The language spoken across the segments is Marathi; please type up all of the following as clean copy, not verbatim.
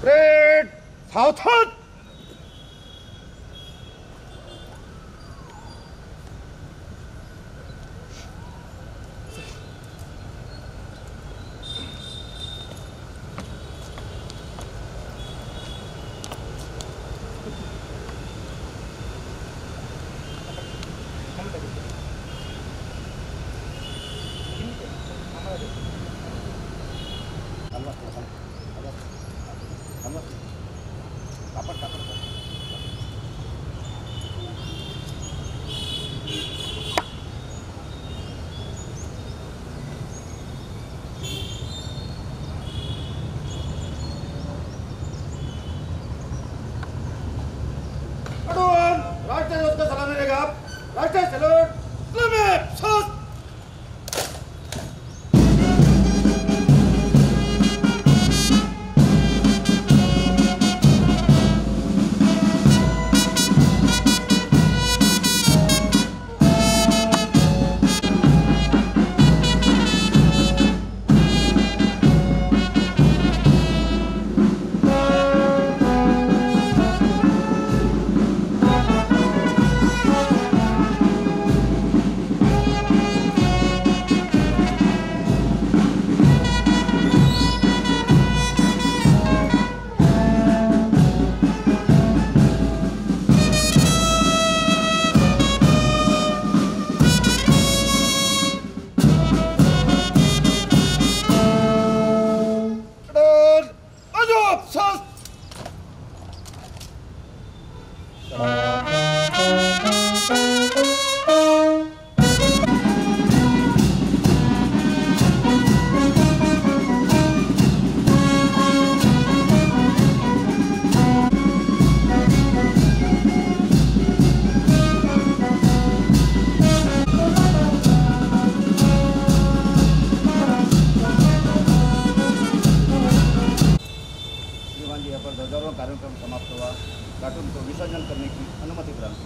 Red Southern. कार्यक्रम समाप्त हुआ। कार्टून को विसर्जन करने की अनुमति प्रदान की।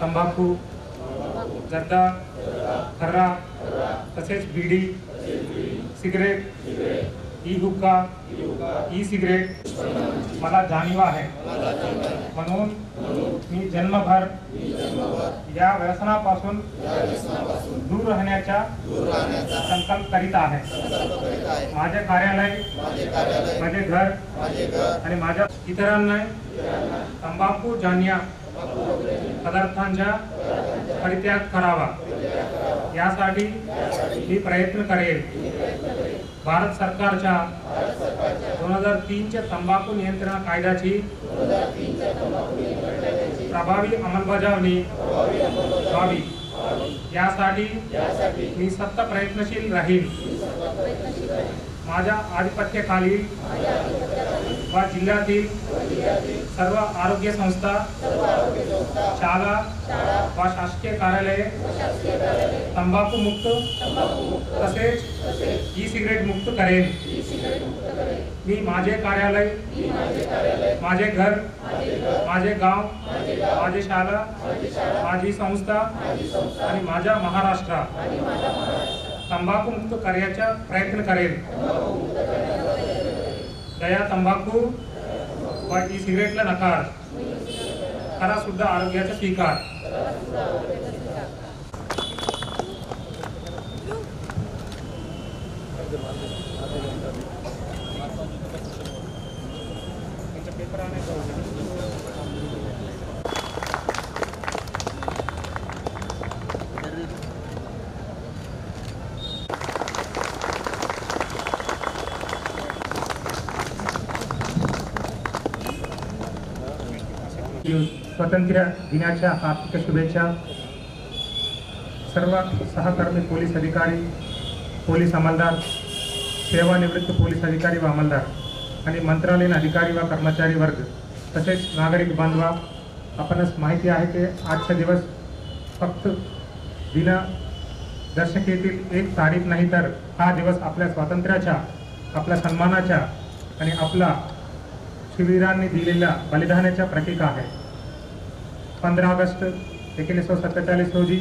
तंबाखू, जर्दा, खर्रा तसेच बीडी, सिगरेट, ई हुक्का, ई सिगरेट मला जाणीव आहे, म्हणून मी जन्मभर या व्यसनापासून दूर राहण्याचा संकल्प करीत आहे। माझे कार्यालय, माझे घर आणि माझ्या इतरांना तंबाखूजन्य पदार्थांचा परित्याग करावा यासाठी मी प्रयत्न करेन। भारत सरकारच्या 2003च्या तंबाखू नियंत्रण कायद्याची प्रभावी अंमलबजावणी व्हावी यासाठी मी सतत प्रयत्नशील राहील। माझ्या आधिपत्याखाली व जिल्ह्यातील सर्व आरोग्य संस्था, शाळा व शासकीय कार्यालये तंबाखू मुक्त तसेच ई सिगरेट मुक्त करेन। मी माझे कार्यालय, माझे घर, माझे गाव, माझी शाळा, माझी संस्था आणि माझ्या महाराष्ट्र तंबाखू मुक्त करण्याचा प्रयत्न करेन। दया तंबाखू व ई सिगरेटला नकार, खरा सुद्धा आरोग्याचा स्वीकार. स्वातंत्र्य दिनाच्या हार्दिक शुभेच्छा. सर्व सहकर्मी पोलीस अधिकारी, पोलीस अंमलदार, सेवानिवृत्त पोलीस अधिकारी व अंमलदार आणि मंत्रालयीन अधिकारी व कर्मचारी वर्ग तसेच नागरिक बांधवा, आपणास माहिती आहे की आजचा दिवस फक्त दिनदर्शिकेतील एक तारीख नाही, तर हा दिवस आपल्या स्वातंत्र्याच्या, आपल्या सन्मानाच्या आणि आपला शूरवीरांनी दिलेल्या बलिदानाच्या प्रतीक आहे. 15 ऑगस्ट 1947 रोजी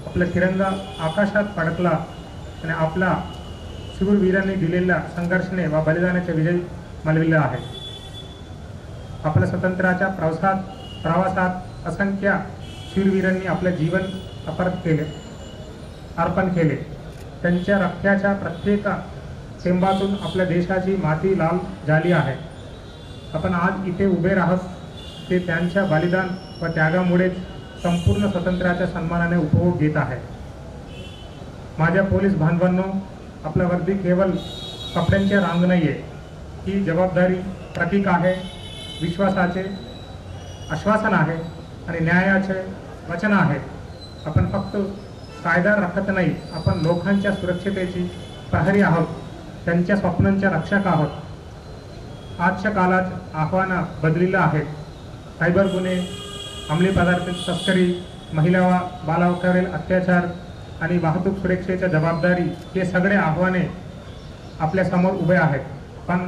आपला तिरंगा आकाशात फडकला आणि आपला शूरवीरांनी दिलेल्या संघर्षाने व बलिदानाचे विजय मिळविला आहे. आपल्या स्वातंत्र्याच्या प्रवासात असंख्य शूरवीरांनी आपले जीवन अर्पण केले. त्यांच्या रक्ताच्या प्रत्येक थेंबातून आपल्या देशाची माती लाल झाली आहे. आपण आज इथे उभे राहत ते त्यांच्या बलिदान व त्यागामुळेच संपूर्ण स्वातंत्र्याच्या सन्मानाने उपभोग घेत आहे. माझ्या पोलीस बांधवांनो, आपला वर्दी केवळ कपड्यांचे रांग नाही आहे, ही जबाबदारी प्रतीक आहे, विश्वासाचे आश्वासन आहे आणि न्यायाचे वचन आहे. आपण फक्त कायदा राखत नाही, आपण लोकांच्या सुरक्षितेची प्रहरी आहोत, त्यांच्या स्वप्नांचे रक्षक आहोत. आजच्या काळात आव्हानं बदललेली आहेत. सायबर गुन्हे, अंमली पदार्थ तस्करी, महिला व बालकावरील अत्याचार आणि वाहतूक सुरक्षेच्या जबाबदारी, हे सगळे आव्हाने आपल्या समोर उभे आहेत. पण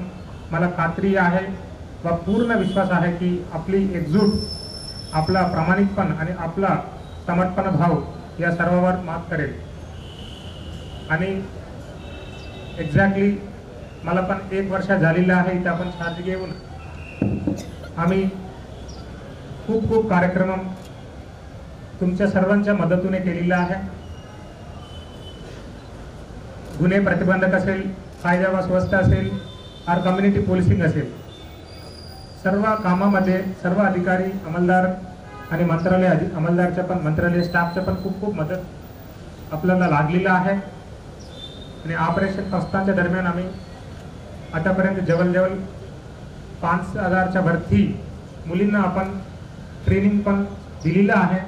मला खात्री आहे व पूर्ण विश्वास आहे की आपली एकजूट, आपला प्रामाणिकपण आणि आपला समर्पण भाव या सर्वांवर मात करेल. आणि एक्झॅक्टली मला पण 1 वर्ष झालेलं आहे इथे आपण चार्ज घेऊन. आम्ही खूप कार्यक्रम तुमच्या सर्वांच्या मदतीने केलेला आहे. गुन्हे प्रतिबंधक असेल, कायदा व सुव्यवस्था असेल, और कम्युनिटी पोलिसिंग असेल, सर्व कामामध्ये सर्व अधिकारी, अंमलदार आणि मंत्रालय अंमलदारच्या पण, मंत्रालय स्टाफच्या पण खूप मदत आपल्याला लागलेलं आहे. आणि ऑपरेशन फस्तांच्या दरम्यान आम्ही आतापर्यंत जवळजवळ 5000च्या भरती मुलींना आपण ट्रेनिंग पण दिलेलं आहे.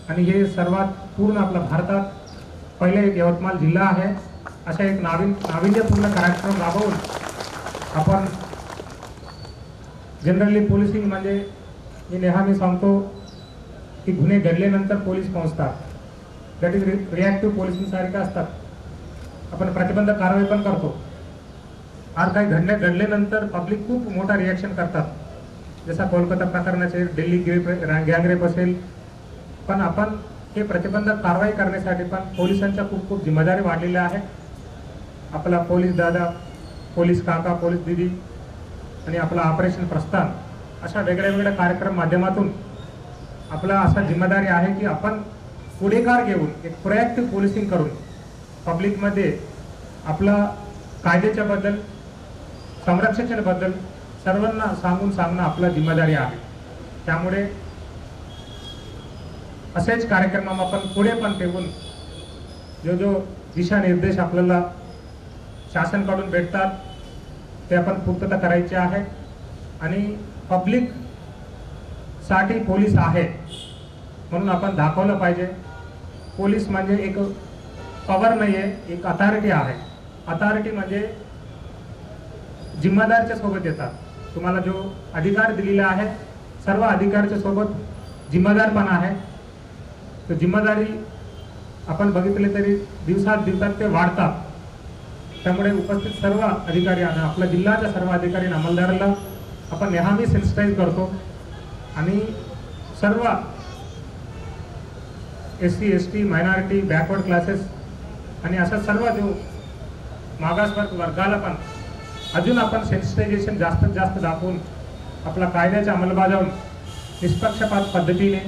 आणि हे सर्वात पूर्ण आपल्या भारतात पहिले एक यवतमाळ जिल्हा आहे. अशा एक नाविन्यपूर्ण कार्यक्रम राबवून आपण जनरली पोलिसिंग म्हणजे मी नेहमी सांगतो की गुन्हे घडल्यानंतर पोलीस पोहोचतात, दॅट इज रिॲक्टिव्ह पोलिसिंग सारखे असतात. आपण प्रतिबंधक कारवाई पण करतो, और काही घडल्यानंतर पब्लिक खूप मोठा रिॲक्शन करतात, जसा कोलकाता प्रकरणाचे, दिल्ली गँगरेप असेल. पण आपण हे प्रतिबंधक कारवाई करण्यासाठी पण पोलिसांच्या खूप जिम्मेदारी वाढलेल्या आहे. आपला पोलीस दादा, पोलीस काका, पोलीस दीदी आणि आपला ऑपरेशन प्रस्थान अशा वेगळ्या कार्यक्रम माध्यमातून आपला असा जिम्मेदारी आहे की आपण पुढेकार घेऊन एक प्रोएक्टिव्ह पोलिसिंग करून पब्लिकमध्ये आपला कायद्याच्या बद्दल, संरक्षणाबद्दल सर्वांना सांगणं आपला जिम्मेदारी आहे. त्यामुळे असेच कार्यक्रम आपण पुढे पण ठेवून जो दिशानिर्देश आपल्याला शासनाकडून भेटतात ते आपण पूर्तता करायचे आहे. आणि पब्लिक साठी पोलीस आहे म्हणून आपण दाखवलं पाहिजे. पोलीस म्हणजे एक पॉवर नाही आहे, एक अथॉरिटी आहे. अथॉरिटी म्हणजे जिम्मेदारच्या सोबत येतात. तुम्हाला जो अधिकार दिलेला आहे, सर्व अधिकाराच्या सोबत जिम्मेदार पण आहे. तो जिम्मेदारी आपण बघितले तरी दिवसात ते वाढतात. त्यामुळे उपस्थित सर्व अधिकारी आणि आपल्या जिल्ह्याच्या सर्व अधिकारी आणि अंमलदाराला आपण नेहमी सेन्सिटाईज करतो. आणि सर्व SC ST minority, backward classes आणि अशा सर्व जो मागासवर्ग वर्गाला पण अजून आपण सेन्सिटायझेशन जास्तीत जास्त दाखवून आपला कायद्याची अंमलबजावणी निष्पक्षपात पद्धतीने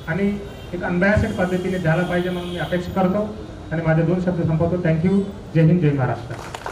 आणि एक अनबॅसिड पद्धतीने झाला पाहिजे म्हणून मी अपेक्षा करतो आणि माझे 2 शब्द संपवतो. थँक्यू. जय हिंद, जय महाराष्ट्र.